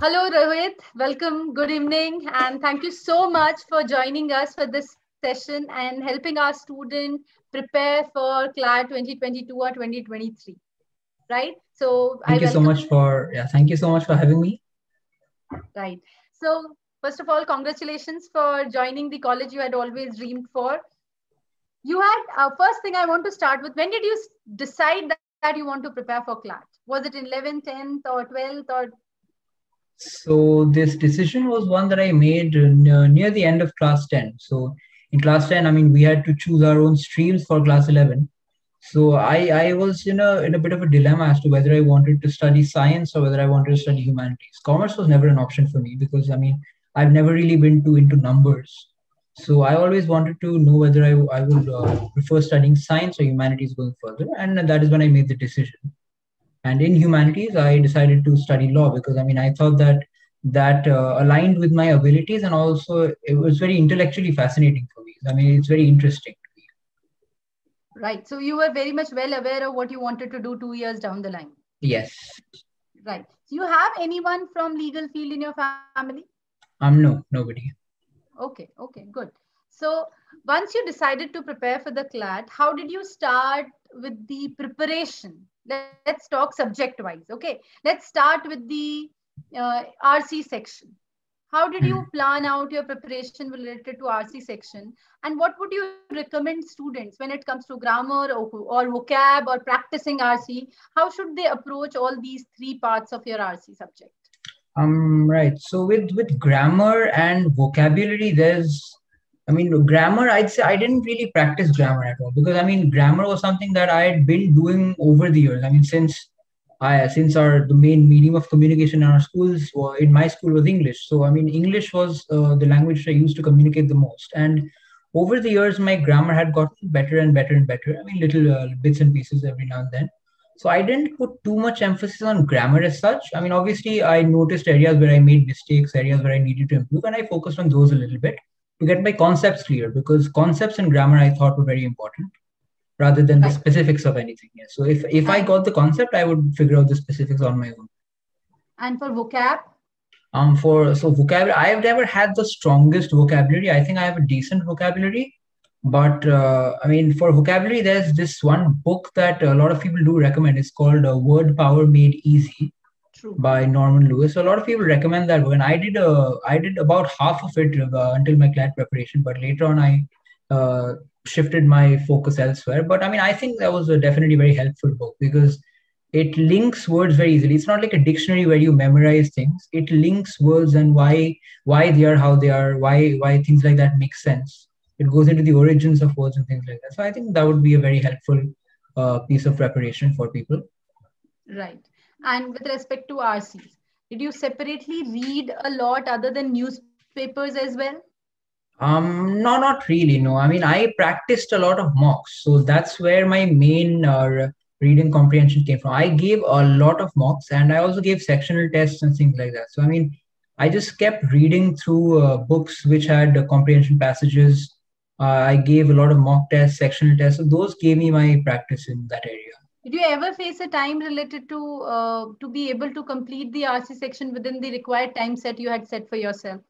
Hello, Rohit. Welcome. Good evening. And thank you so much for joining us for this session and helping our student prepare for Clat 2022 or 2023. Right? So I Thank you so welcome much for thank you so much for having me. Right. So first of all, congratulations for joining the college you had always dreamed for. You had first thing I want to start with. When did you decide that you want to prepare for Clat? Was it in 11th, 10th, or 12th, or So this decision was one that I made near the end of class 10. So in class 10, I mean, we had to choose our own streams for class 11. So I was in a bit of a dilemma as to whether I wanted to study science or whether I wanted to study humanities. Commerce was never an option for me because I mean I've never really been too into numbers. So I always wanted to know whether I would prefer studying science or humanities going further, and that is when I made the decision. And in humanities, I decided to study law because I mean I thought that aligned with my abilities, and also it was very intellectually fascinating for me. I mean it's very interesting. right? So you were very much well aware of what you wanted to do 2 years down the line. Yes. Right. So you have anyone from legal field in your family? No, nobody. Okay, good. So once you decided to prepare for the CLAT, how did you start with the preparation? Let's talk subject wise. Okay, let's start with the RC section. How did you plan out your preparation related to RC section? And what would you recommend students when it comes to grammar or vocab or practicing RC? How should they approach all these three parts of your RC subject? Right. So with grammar and vocabulary, I mean, grammar, I'd say I didn't really practice grammar at all because I mean, grammar was something that I had been doing over the years. I mean, since the main medium of communication in our schools, in my school was English. So I mean, English was the language I used to communicate the most. And over the years, my grammar had gotten better and better and better. I mean, little bits and pieces every now and then. So I didn't put too much emphasis on grammar as such. I mean, obviously, I noticed areas where I made mistakes, areas where I needed to improve, and I focused on those a little bit to get my concepts clear, because concepts and grammar I thought were very important rather than the specifics of anything. Yeah. So if I got the concept, I would figure out the specifics on my own. And for vocab? So vocabulary, I've never had the strongest vocabulary. I think I have a decent vocabulary. But I mean, for vocabulary, there's this one book that a lot of people do recommend. It's called Word Power Made Easy. True. By Norman Lewis. So a lot of people recommend that book, and I did about half of it until my CLAT preparation. But later on, I shifted my focus elsewhere. But I mean, I think that was a definitely very helpful book because it links words very easily. It's not like a dictionary where you memorize things. It links words and why they are how they are, why things like that make sense. It goes into the origins of words and things like that. So I think that would be a very helpful piece of preparation for people. Right. And with respect to RCs, did you separately read a lot other than newspapers as well? No, not really. No, I mean, I practiced a lot of mocks. So that's where my main reading comprehension came from. I gave a lot of mocks, and I also gave sectional tests and things like that. So, I mean, I just kept reading through books which had comprehension passages. I gave a lot of mock tests, sectional tests. So those gave me my practice in that area. Did you ever face a time related to be able to complete the RC section within the required time set you had set for yourself?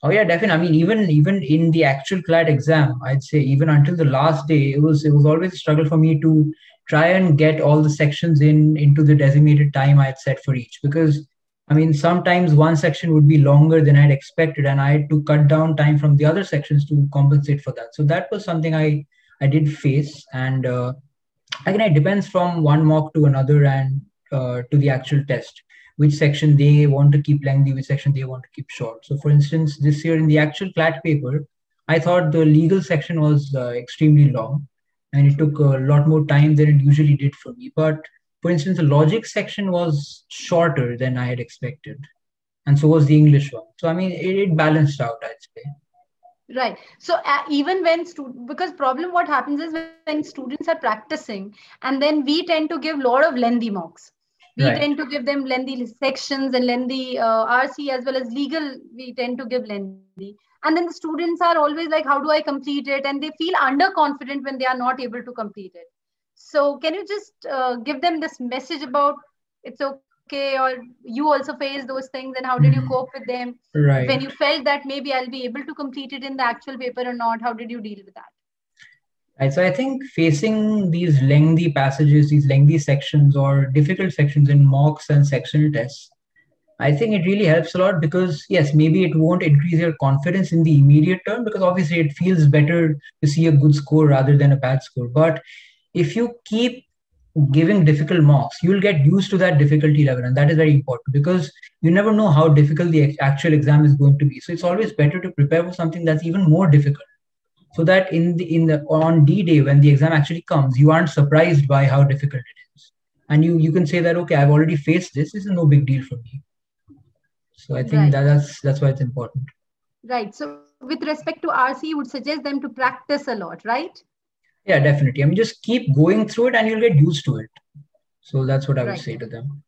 Oh yeah, definitely. I mean, even in the actual CLAT exam, I'd say even until the last day, it was always a struggle for me to try and get all the sections into the designated time I had set for each. Because I mean, sometimes one section would be longer than I'd expected, and I had to cut down time from the other sections to compensate for that. So that was something I did face, and again, it depends from one mock to another and to the actual test, which section they want to keep lengthy, which section they want to keep short. So for instance, this year in the actual CLAT paper, I thought the legal section was extremely long, and it took a lot more time than it usually did for me. But for instance, the logic section was shorter than I had expected, and so was the English one. So I mean, it balanced out, I'd say. Right. So even when because problem what happens is when students are practicing, and then we tend to give a lot of lengthy mocks. We tend to give them lengthy sections and lengthy RC as well as legal. We tend to give lengthy, and then the students are always like, "How do I complete it?" And they feel underconfident when they are not able to complete it. So can you just give them this message about it's okay or you also faced those things, and how did you cope with them? Right. When you felt that maybe I'll be able to complete it in the actual paper or not, how did you deal with that? Right. So I think facing these lengthy passages, these lengthy sections or difficult sections in mocks and sectional tests, I think it really helps a lot because, yes, maybe it won't increase your confidence in the immediate term because obviously it feels better to see a good score rather than a bad score. But if you keep giving difficult mocks, you'll get used to that difficulty level. And that is very important because you never know how difficult the actual exam is going to be. So it's always better to prepare for something that's even more difficult, so that on D-Day when the exam actually comes, you aren't surprised by how difficult it is. And you can say that, okay, I've already faced this. This is no big deal for me. So I think that's why it's important. Right. So with respect to RC, you would suggest them to practice a lot, right? Yeah, definitely. I mean, just keep going through it and you'll get used to it. So that's what I would say to them.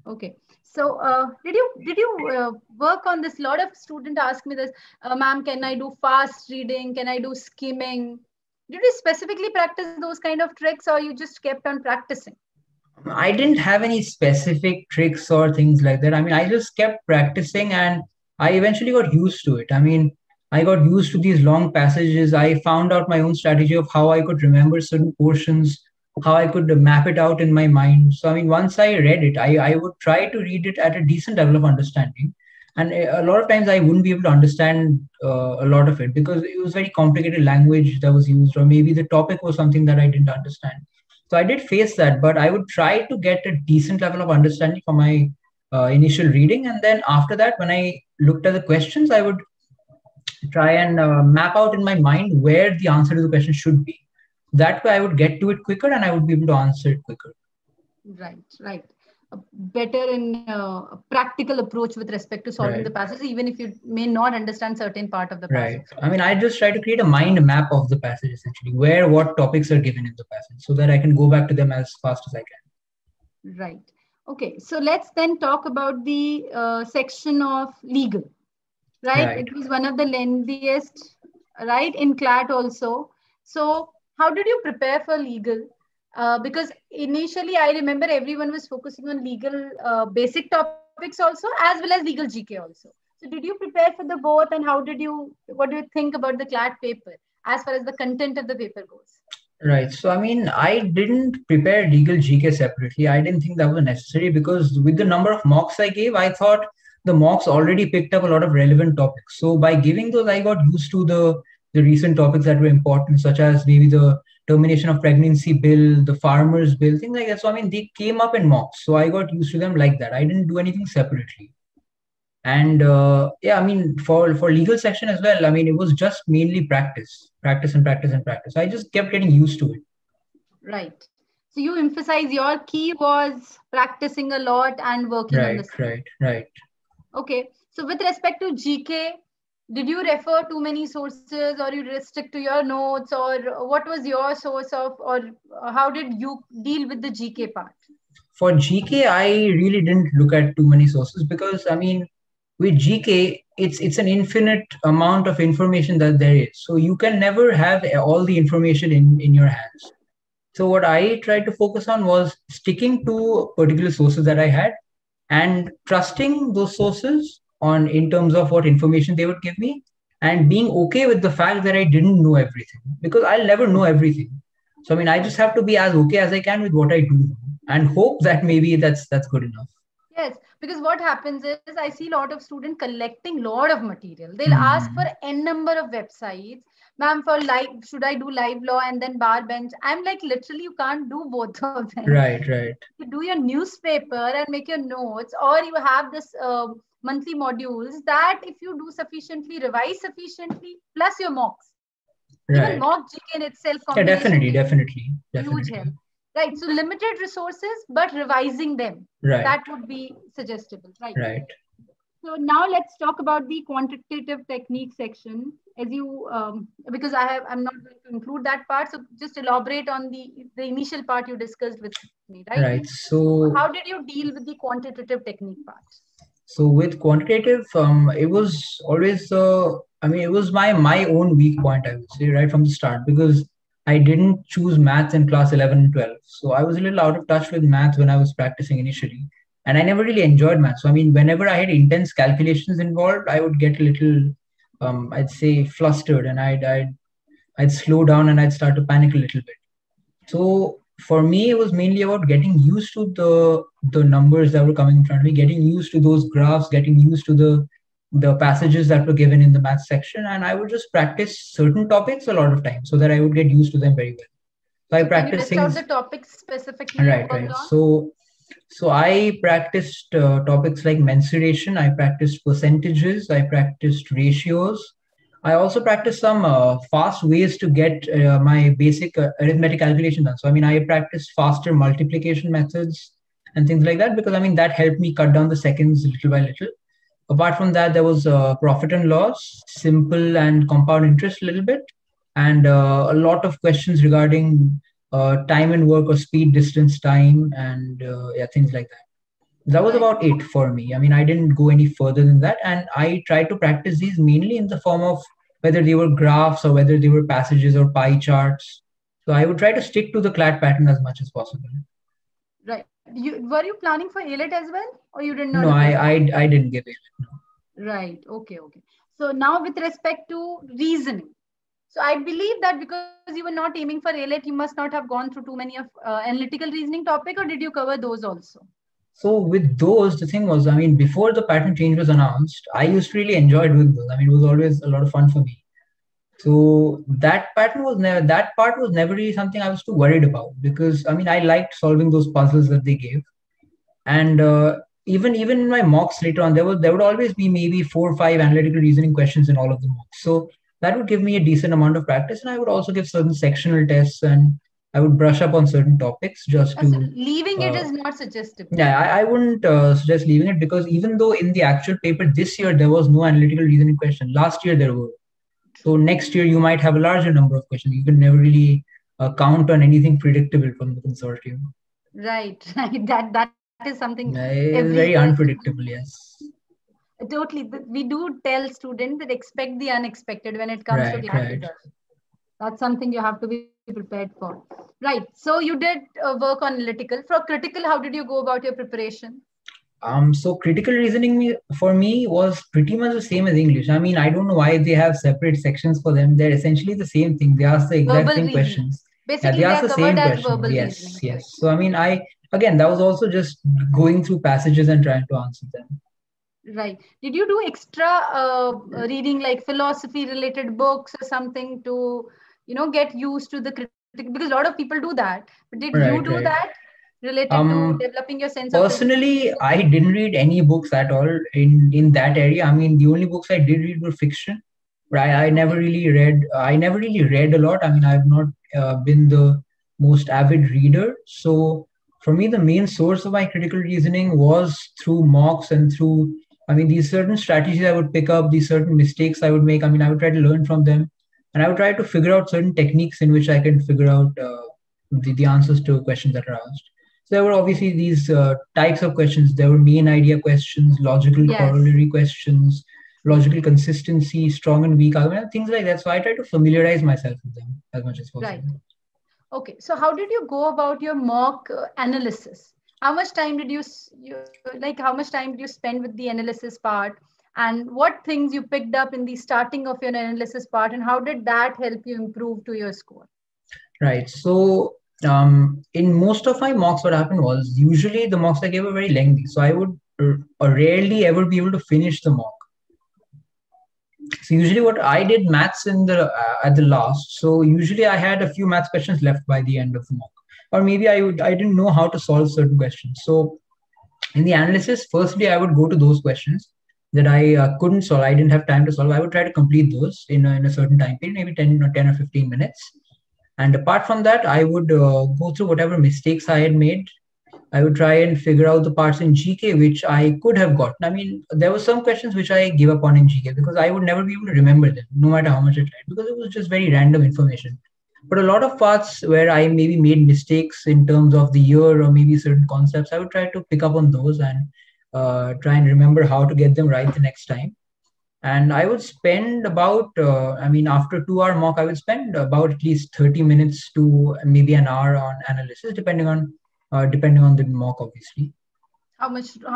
Okay. So did you work on this? A lot of students ask me this, ma'am, can I do fast reading? Can I do skimming? Did you specifically practice those kind of tricks, or you just kept on practicing? I didn't have any specific tricks or things like that. I mean, I just kept practicing and I eventually got used to it. I mean, I got used to these long passages. I found out my own strategy of how I could remember certain portions, how I could map it out in my mind. So, I mean, once I read it, I would try to read it at a decent level of understanding. And a lot of times I wouldn't be able to understand a lot of it because it was very complicated language that was used, or maybe the topic was something that I didn't understand. So I did face that, but I would try to get a decent level of understanding from my initial reading. And then after that, when I looked at the questions, I would try and map out in my mind where the answer to the question should be. That way I would get to it quicker and I would be able to answer it quicker. Right. A better and practical approach with respect to solving the passage, even if you may not understand certain part of the passage. Right. I mean, I just try to create a mind map of the passage, essentially, where what topics are given in the passage, so that I can go back to them as fast as I can. Right. Okay. So let's then talk about the section of legal. Right. It was one of the lengthiest, right, in Clat also. So how did you prepare for legal? Because initially I remember everyone was focusing on legal basic topics also, as well as legal GK also. So did you prepare for the both, and what do you think about the Clat paper as far as the content of the paper goes? Right. So, I mean, I didn't prepare legal GK separately. I didn't think that was necessary because with the number of mocks I gave, I thought the mocks already picked up a lot of relevant topics. So by giving those, I got used to the recent topics that were important, such as maybe the termination of pregnancy bill, the farmers bill, things like that. So, I mean, they came up in mocks. So I got used to them like that. I didn't do anything separately. And yeah, I mean, for legal section as well, I mean, it was just mainly practice. I just kept getting used to it. Right. So you emphasize your key was practicing a lot and working on the skill. Right. Okay. So with respect to GK, did you refer to many sources, or you restrict to your notes, or what was your source of, or how did you deal with the GK part? For GK, I really didn't look at too many sources because, I mean, with GK, it's an infinite amount of information that there is. So you can never have all the information in your hands. So what I tried to focus on was sticking to particular sources that I had and trusting those sources in terms of what information they would give me, and being okay with the fact that I didn't know everything, because I'll never know everything. So, I mean, I just have to be as okay as I can with what I do and hope that maybe that's good enough. Yes, because what happens is I see a lot of students collecting a lot of material. They'll ask for n number of websites. Ma'am, for should I do live law and then bar bench? I'm like, literally, you can't do both of them. Right. You do your newspaper and make your notes, or you have this monthly modules that if you do sufficiently, revise sufficiently, plus your mocks. Right. Even mock GK in itself. Yeah, definitely. Huge help. Right. So limited resources, but revising them. Right. That would be suggestible. Right. So now let's talk about the quantitative technique section. As you, because I'm not going to include that part. So just elaborate on the initial part you discussed with me, right? Right. So how did you deal with the quantitative technique part? So with quantitative, it was always, it was my own weak point, I would say, right from the start, because I didn't choose maths in class 11 and 12. So I was a little out of touch with maths when I was practicing initially. And I never really enjoyed maths. So, I mean, whenever I had intense calculations involved, I would get a little, I'd say, flustered, and I'd slow down and I'd start to panic a little bit. So for me, it was mainly about getting used to the numbers that were coming in front of me, getting used to those graphs, getting used to the passages that were given in the math section, and I would just practice certain topics a lot of times so that I would get used to them very well. So I So can you practiced list out things. the topics specifically you Right, worked right. on? So I practiced topics like mensuration. I practiced percentages. I practiced ratios. I also practiced some fast ways to get my basic arithmetic calculation done. So I mean, I practiced faster multiplication methods and things like that, because I mean that helped me cut down the seconds little by little. Apart from that, there was profit and loss, simple and compound interest a little bit, and a lot of questions regarding time and work, or speed, distance, time, and yeah, things like that. That was Right. about it for me. I mean, I didn't go any further than that, and I tried to practice these mainly in the form of whether they were graphs or whether they were passages or pie charts. So I would try to stick to the CLAT pattern as much as possible. Right. Were you planning for AILET as well, or you did not No, I appear for? I, I didn't give it. Right. Okay. Okay. So now with respect to reasoning. So I believe that because you were not aiming for AILET, you must not have gone through too many of analytical reasoning topic, or did you cover those also? So with those, the thing was, I mean, before the pattern change was announced, I used to really enjoy doing those. I mean, it was always a lot of fun for me. So that part was never really something I was too worried about, because I mean I liked solving those puzzles that they gave, and even in my mocks later on, there would always be maybe 4 or 5 analytical reasoning questions in all of the mocks. So that would give me a decent amount of practice, and I would also give certain sectional tests, and I would brush up on certain topics just So to. leaving it Uh, is not suggestible. yeah, I wouldn't suggest leaving it, because even though in the actual paper this year there was no analytical reasoning question, last year there were. So True. next year you might have a larger number of questions. You can never really count on anything predictable from the consortium. Right. Right. That is something every It's very unpredictable, yes. totally. We do tell students that expect the unexpected when it comes to Right, class right. results. That's something you have to be prepared for. Right. So you did work on analytical. For critical, how did you go about your preparation? So critical reasoning for me was pretty much the same as English. I mean, I don't know why they have separate sections for them. They're essentially the same thing. They ask the exact Verbal same reasoning. questions. Yeah, they Basically, they ask are the covered same as questions. verbal Yes, reasoning. yes. Correct. So I mean, again, that was also just going through passages and trying to answer them. Right. Did you do extra reading like philosophy related books or something to, get used to the critic? Because a lot of people do that. But did you do Right, that right. related to Um, developing your sense of physics? Personally, I didn't read any books at all in that area. I mean, the only books I did read were fiction. But I never Okay. really read. I never really read a lot. I mean, I've not been the most avid reader. So for me, the main source of my critical reasoning was through mocks and through. I mean, these certain strategies I would pick up, these certain mistakes I would make. I mean, I would try to learn from them, and I would try to figure out certain techniques in which I can figure out the answers to questions that are asked. So there were obviously these types of questions. There were main idea questions, logical Yes. corollary questions, logical consistency, strong and weak argument, things like that. So I try to familiarize myself with them as much as Right. possible. Okay. So how did you go about your mock analysis? How much time did how much time did you spend with the analysis part? And what things you picked up in the starting of your analysis part, and how did that help you improve to your score? Right. So in most of my mocks, what happened was usually the mocks I gave were very lengthy. So I would rarely ever be able to finish the mock. So usually what I did maths in the at the last. So usually I had a few maths questions left by the end of the mock, or maybe I didn't know how to solve certain questions. So in the analysis, firstly I would go to those questions that I couldn't solve. I didn't have time to solve. I would try to complete those in a certain time period, maybe 10 or 15 minutes. And apart from that, I would go through whatever mistakes I had made. I would try and figure out the parts in GK which I could have gotten. I mean, there were some questions which I gave up on in GK because I would never be able to remember them, no matter how much I tried, because it was just very random information. But a lot of parts where I maybe made mistakes in terms of the year or maybe certain concepts, I would try to pick up on those and try and remember how to get them right the next time. And I would spend about, after 2 hour mock, I would spend about at least 30 minutes to maybe an hour on analysis, depending on the mock, obviously. How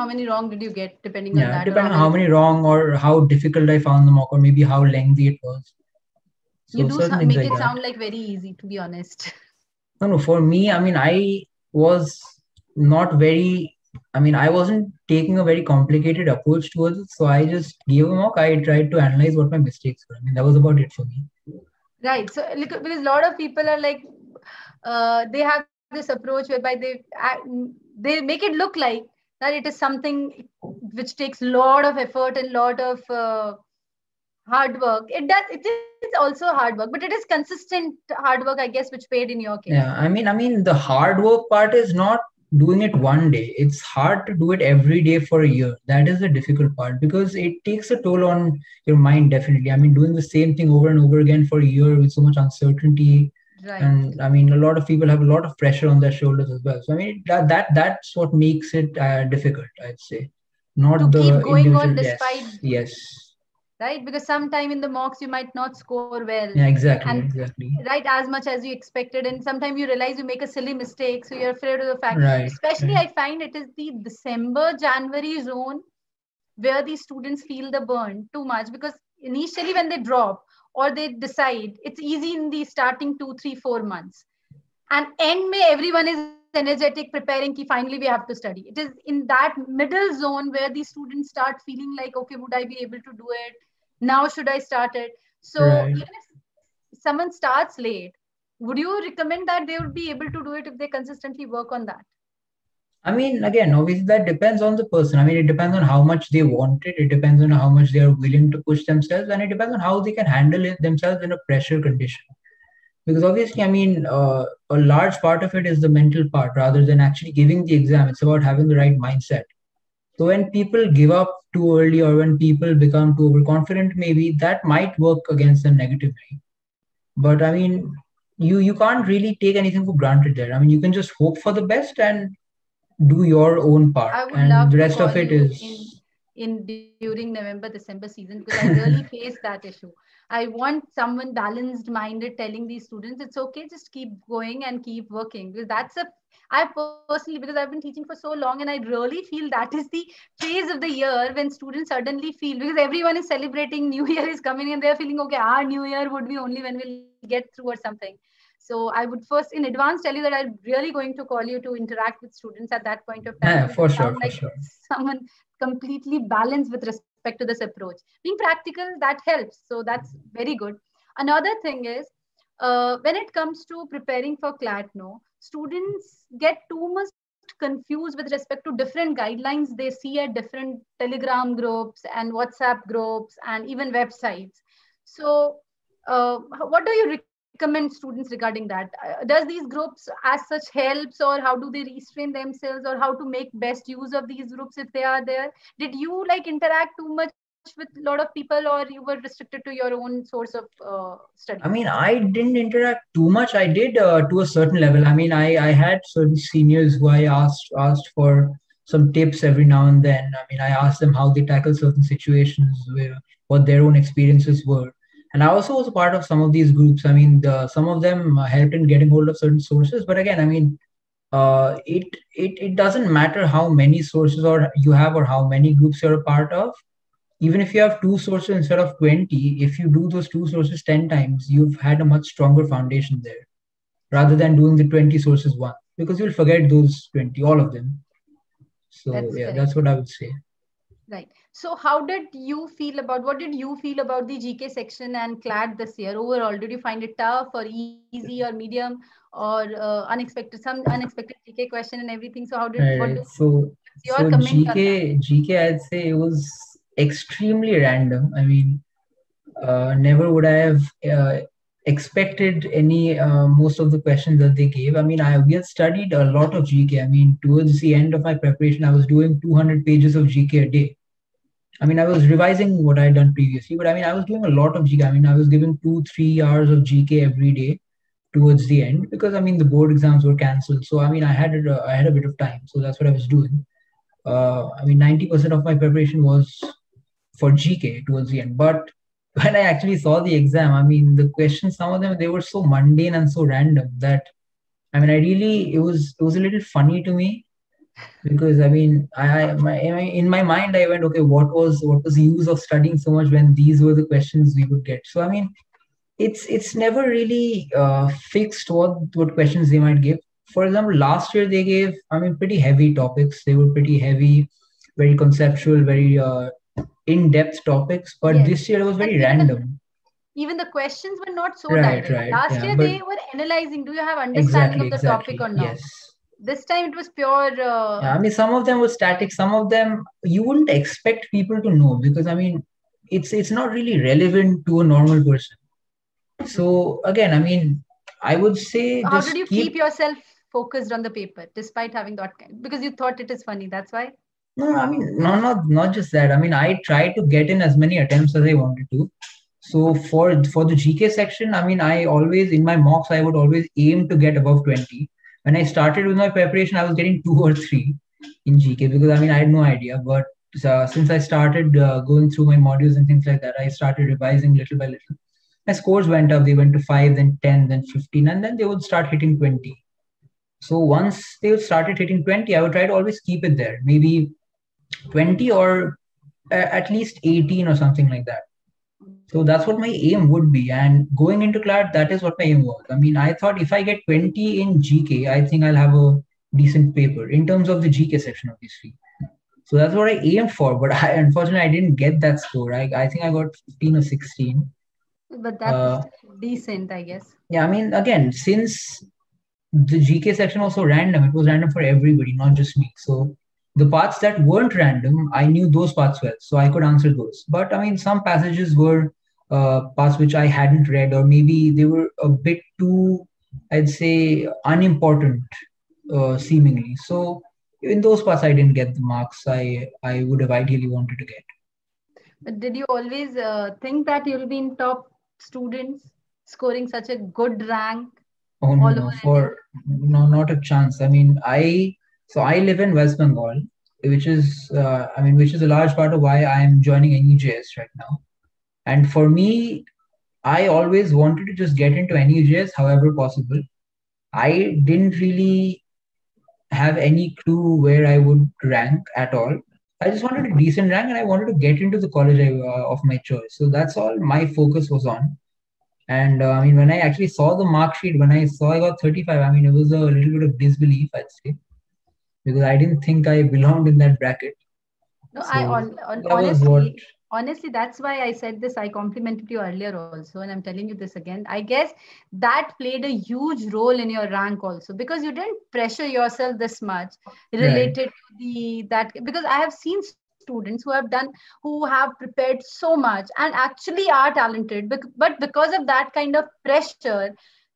many wrong did you get, depending on Yeah, that, or depending on how many wrong or how difficult I found the mock, or maybe how lengthy it was. You So do certain things make like it that. sound like very easy, to be honest. No, for me, I was not very, I wasn't taking a very complicated approach towards it. So I just gave a mock. I tried to analyze what my mistakes were. That was about it for me. Right. So because a lot of people are like, they have this approach whereby they make it look like that it is something which takes a lot of effort and lot of hard work. It is also hard work, but it is consistent hard work, I guess, which paid in your case. Yeah, the hard work part is not doing it one day. It's hard to do it every day for a year. That is the difficult part because it takes a toll on your mind, definitely. Doing the same thing over and over again for a year with so much uncertainty. Right. And a lot of people have a lot of pressure on their shoulders as well. So that's what makes it difficult, I'd say. Not to the keep going individual. on despite. Yes. Right, because sometime in the mocks you might not score well. Yeah, exactly. And exactly. Right, as much as you expected, and sometimes you realize you make a silly mistake, so you're afraid of the fact. Right. Especially, right. I find it is the December-January zone where the students feel the burn too much, because initially when they drop or they decide, it's easy in the starting 2, 3, 4 months, and end May everyone is energetic, preparing ki finally we have to study. It is in that middle zone where the students start feeling like, okay, would I be able to do it now, should I start it? So Right. even if someone starts late, would you recommend that they would be able to do it if they consistently work on that? Again, obviously that depends on the person. It depends on how much they want it. It depends on how much they are willing to push themselves, and it depends on how they can handle it themselves in a pressure condition. Because obviously, a large part of it is the mental part rather than actually giving the exam. It's about having the right mindset. So when people give up too early or when people become too overconfident, maybe that might work against them negatively. But you can't really take anything for granted there. You can just hope for the best and do your own part, I would and love the to rest call of it you is in during November, December season, because I really face that issue. I want someone balanced minded telling these students it's okay, just keep going and keep working, because I personally, because I've been teaching for so long, and I really feel that is the phase of the year when students suddenly feel, because everyone is celebrating New Year is coming and they're feeling, okay, our New Year would be only when we'll get through or something. So I would first in advance tell you that I'm really going to call you to interact with students at that point of time. yeah, You for sound sure, for like sure. someone completely balanced with respect to this approach. Being practical, that helps. So that's very good. Another thing is, when it comes to preparing for CLAT, no, students get too much confused with respect to different guidelines they see at different Telegram groups and WhatsApp groups and even websites. So, what do you recommend students regarding that? Does these groups as such helps, or how do they restrain themselves, or how to make best use of these groups if they are there? Did you like interact too much with a lot of people, or you were restricted to your own source of study? I didn't interact too much. I did to a certain level. I had certain seniors who I asked for some tips every now and then. I asked them how they tackle certain situations, what their own experiences were. And I also was a part of some of these groups. Some of them helped in getting hold of certain sources. But again, it doesn't matter how many sources or you have or how many groups you're a part of. Even if you have two sources instead of 20, if you do those two sources 10 times, you've had a much stronger foundation there rather than doing the 20 sources once, because you'll forget those 20, all of them. So That's yeah, correct. that's what I would say. Right. So what did you feel about the GK section and CLAT this year overall? Did you find it tough or easy or medium or some unexpected GK question and everything? So Right. So what's your comment on that? GK, I'd say it was extremely random. Never would I have expected any most of the questions that they gave. We had studied a lot of GK. Towards the end of my preparation, I was doing 200 pages of GK a day. I was revising what I had done previously, but I was doing a lot of GK. I was giving 2-3 hours of GK every day towards the end, because the board exams were cancelled. So I had a bit of time, so that's what I was doing. 90% of my preparation was for GK towards the end. But when I actually saw the exam, I mean, the questions, some of them, they were so mundane and so random that, I mean, it was a little funny to me, because I mean, in my mind, I went, okay, what was the use of studying so much when these were the questions we would get? So I mean, it's never really fixed what questions they might give. For example, last year they gave, I mean, pretty heavy topics. They were pretty heavy, very conceptual, very in-depth topics. But Yes. this year it was And very random. even the questions were not so Right, direct. right, Last yeah. year But they were analyzing, do you have understanding exactly, of the topic or exactly. not? Yes. This time it was pure. Yeah, I mean, some of them were static. Some of them you wouldn't expect people to know, because I mean, it's not really relevant to a normal person. So again, I mean, I would say How did just you keep keep. yourself focused on the paper despite having that kind? Because you thought it is funny. That's why. No, I mean, not just that. I mean, I tried to get in as many attempts as I wanted to. So for the GK section, I mean, I always, in my mocks, I would always aim to get above 20. When I started with my preparation, I was getting 2 or 3 in GK, because I mean, I had no idea. But since I started going through my modules and things like that, I started revising little by little. My scores went up. They went to 5, then 10, then 15, and then they would start hitting 20. So once they started hitting 20, I would try to always keep it there. Maybe 20, or at least 18 or something like that. So that's what my aim would be. And going into Clat, that is what my aim was. I mean, I thought if I get 20 in GK, I think I'll have a decent paper in terms of the GK section, obviously. So that's what I aimed for. But unfortunately, I didn't get that score. I think I got 15 or 16. But that's Uh, decent, I guess. yeah, I mean, again, since the GK section was so random, it was random for everybody, not just me. So the parts that weren't random, I knew those parts well, so I could answer those. But I mean, some passages were parts which I hadn't read, or maybe they were a bit too, I'd say, unimportant, seemingly. So in those parts, I didn't get the marks I would have ideally wanted to get. But did you always think that you'll be in top students, scoring such a good rank Oh no, all no, over India? no, not a chance. I mean, I live in West Bengal, which is a large part of why I am joining NUJS right now. And for me, I always wanted to just get into NUJS however possible. I didn't really have any clue where I would rank at all. I just wanted a decent rank, and I wanted to get into the college of my choice. So that's all my focus was on. And I mean, when I actually saw the mark sheet, when I saw I got 35, I mean, it was a little bit of disbelief, I'd say, because I didn't think I belonged in that bracket. No, So that was what. honestly, that's why I said this. I complimented you earlier also, and I'm telling you this again. I guess that played a huge role in your rank also, because you didn't pressure yourself this much Right. related to that, because I have seen students who have prepared so much and actually are talented, but because of that kind of pressure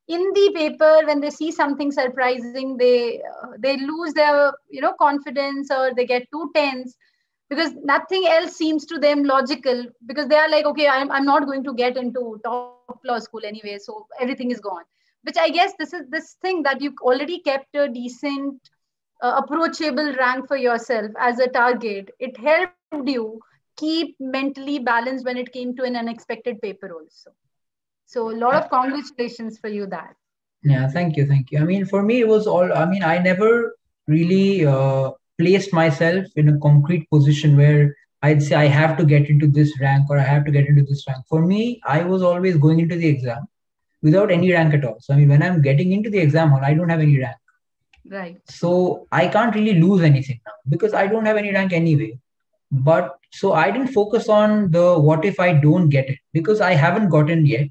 in the paper, when they see something surprising, they lose their confidence, or they get too tense, because nothing else seems to them logical, because they are like, okay, I'm not going to get into top law school anyway, so everything is gone. Which I guess this thing that you already kept a decent approachable rank for yourself as a target, it helped you keep mentally balanced when it came to an unexpected paper also. So a lot Uh, of congratulations for you that. Yeah, thank you, thank you. I mean, for me, it was all. I mean, I never really placed myself in a concrete position where I'd say I have to get into this rank, or I have to get into this rank. For me, I was always going into the exam without any rank at all. So I mean, when I'm getting into the exam hall, I don't have any rank. Right. So I can't really lose anything now, because I don't have any rank anyway. But so I didn't focus on the what if I don't get it, because I haven't gotten yet.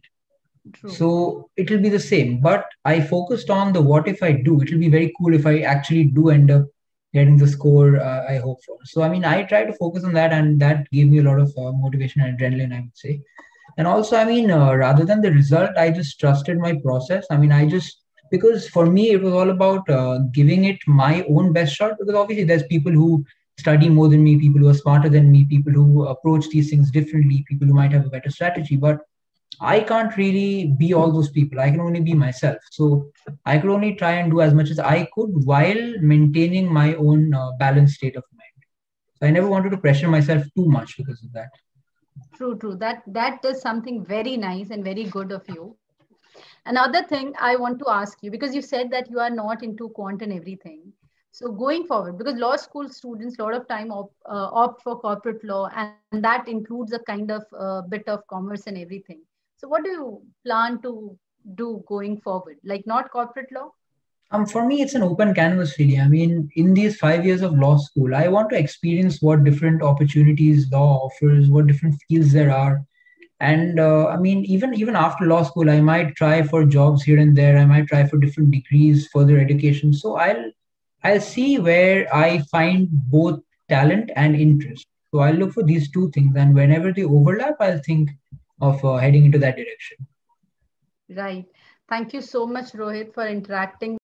True. So it will be the same. But I focused on the what if I do. It will be very cool if I actually do end up getting the score I hope for. So I mean, I try to focus on that, and that gave me a lot of motivation and adrenaline, I would say. And also, I mean, rather than the result, I just trusted my process. I mean, because for me, it was all about giving it my own best shot. Because obviously, there's people who study more than me, people who are smarter than me, people who approach these things differently, people who might have a better strategy. But I can't really be all those people. I can only be myself. So I could only try and do as much as I could while maintaining my own balanced state of mind. So I never wanted to pressure myself too much because of that. True, true. That is something very nice and very good of you. Another thing I want to ask you, because you said that you are not into quant and everything. So going forward, because law school students a lot of time opt for corporate law, and that includes a kind of bit of commerce and everything. So what do you plan to do going forward? Like not corporate law? For me, it's an open canvas, really. I mean, in these 5 years of law school, I want to experience what different opportunities law offers, what different fields there are. And I mean, even after law school, I might try for jobs here and there. I might try for different degrees, further education. So I'll see where I find both talent and interest. So I'll look for these two things, and whenever they overlap, I'll think of heading into that direction. Right. Thank you so much, Rohit, for interacting